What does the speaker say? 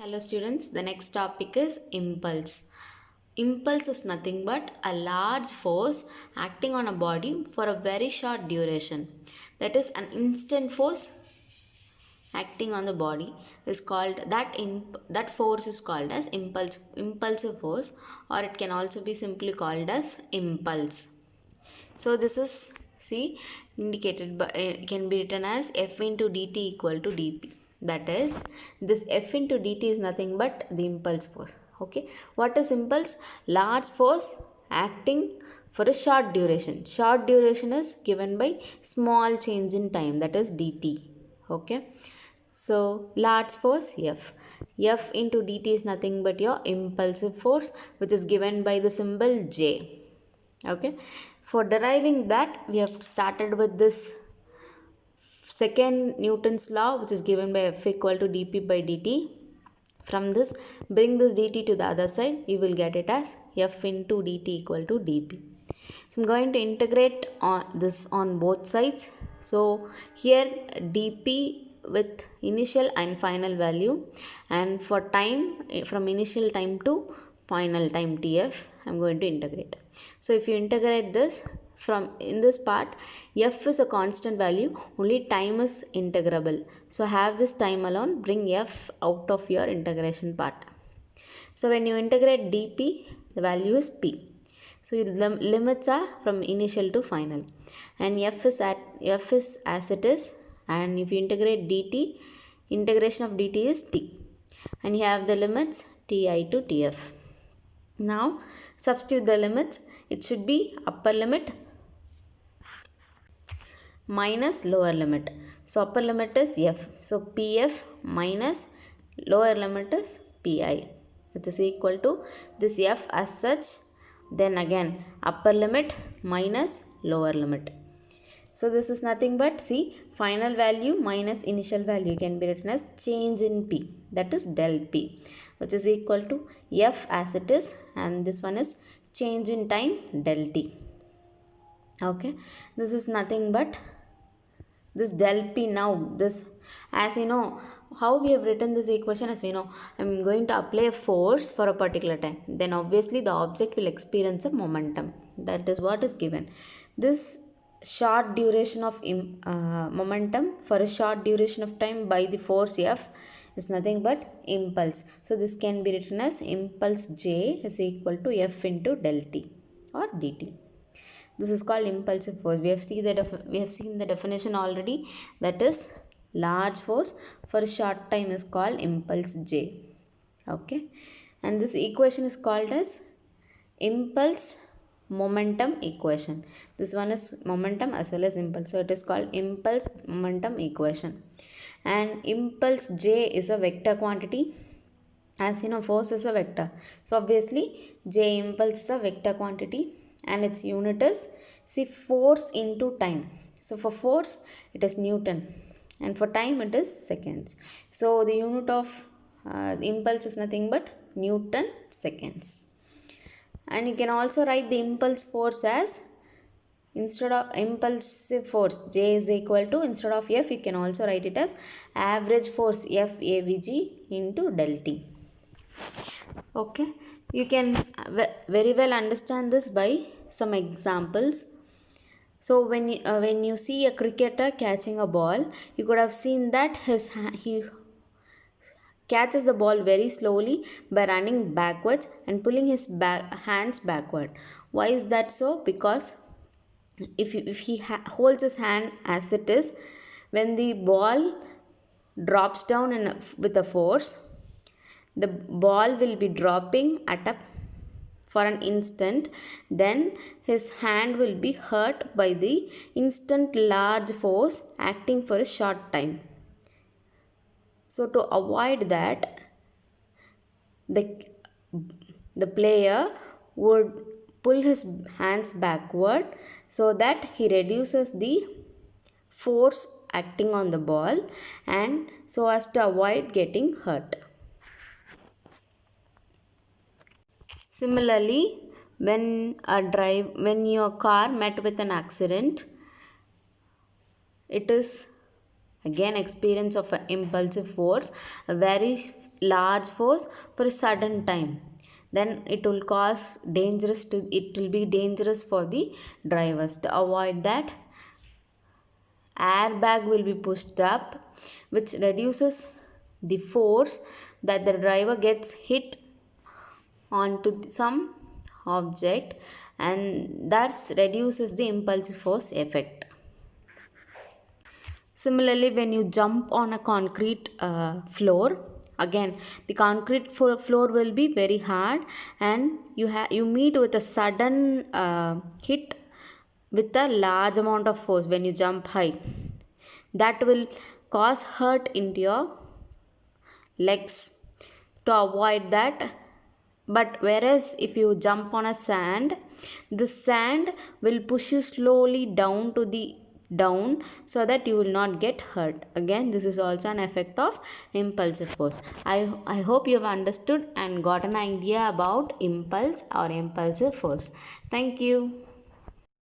Hello students, the next topic is impulse. Impulse is nothing but a large force acting on a body for a very short duration. That is an instant force acting on the body is called that force is called as impulsive force, or it can also be simply called as impulse. So this is see indicated by can be written as F into dt equal to dp. That is, this F into dt is nothing but the impulse force. Okay, what is impulse? Large force acting for a short duration. Short duration is given by small change in time, that is dt. Okay, so large force F. F into dt is nothing but your impulsive force, which is given by the symbol J. Okay, for deriving that we have started with this second Newton's law, which is given by F equal to dp by dt. From this, bring this dt to the other side, you will get it as F into dt equal to dp. So I'm going to integrate this on both sides. So here dp with initial and final value, and for time from initial time to final time tf, I'm going to integrate. So if you integrate this, from in this part, f is a constant value, only time is integrable. So have this time alone, bring f out of your integration part. So when you integrate dp, the value is p. So the limits are from initial to final, and f is as it is. And if you integrate dt, integration of dt is t, and you have the limits ti to tf. Now substitute the limits. It should be upper limit minus lower limit. So upper limit is f. So pf minus lower limit is pi, which is equal to this f as such. Then again upper limit minus lower limit. So this is nothing but, see, final value minus initial value can be written as change in p, that is del p, which is equal to f as it is, and this one is change in time del t. Okay, this is nothing but this del p. Now this, as you know, how we have written this equation, as we know, I'm going to apply a force for a particular time, then obviously the object will experience a momentum. That is what is given. This short duration of momentum for a short duration of time by the force f is nothing but impulse. So this can be written as impulse j is equal to f into del t or dt. This is called impulsive force. We have seen the definition already. That is, large force for a short time is called impulse j. Okay, and this equation is called as impulse momentum equation. This one is momentum as well as impulse, so it is called impulse momentum equation. And impulse j is a vector quantity. As you know, force is a vector, so obviously j impulse is a vector quantity, and its unit is, see, force into time. So for force it is newton, and for time it is seconds. So the unit of impulse is nothing but newton seconds. And you can also write the impulse force as, instead of impulsive force j is equal to, instead of f you can also write it as average force f avg into del t. Okay, you can very well understand this by some examples. So when you see a cricketer catching a ball, you could have seen that he catches the ball very slowly by running backwards and pulling his hands backward. Why is that so? Because if he holds his hand as it is, when the ball drops down with a force, the ball will be dropping at a for an instant, then his hand will be hurt by the instant large force acting for a short time. So to avoid that, the the player would pull his hands backward so that he reduces the force acting on the ball, and so as to avoid getting hurt. Similarly, when your car met with an accident, it is again experience of an impulsive force. A very large force for a sudden time, then it will it will be dangerous for the drivers. To avoid that, airbag will be pushed up, which reduces the force that the driver gets hit onto some object, and that reduces the impulsive force effect. Similarly, when you jump on a concrete floor, again the concrete floor will be very hard, and you meet with a sudden hit with a large amount of force when you jump high. That will cause hurt into your legs. To avoid that, but whereas if you jump on a sand, the sand will push you slowly down to the down, so that you will not get hurt. Again, this is also an effect of impulsive force. I hope you have understood and got an idea about impulse or impulsive force. Thank you.